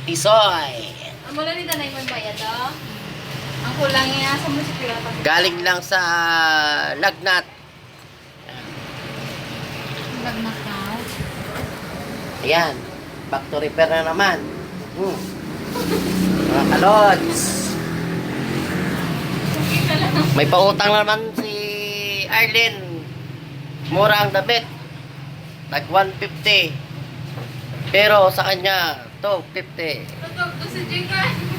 Tisoy. Ang mula ni Tanay magbayad, oh. Ang kulang niya sa musikila. Galing lang sa lagnat. Lagnat na. Ayan. Back to repair na naman. Mga kalods. May pautang naman si Arlene. Mura ang damit. Nag 150. Pero sa kanya, 250. Totoo to si Jingan.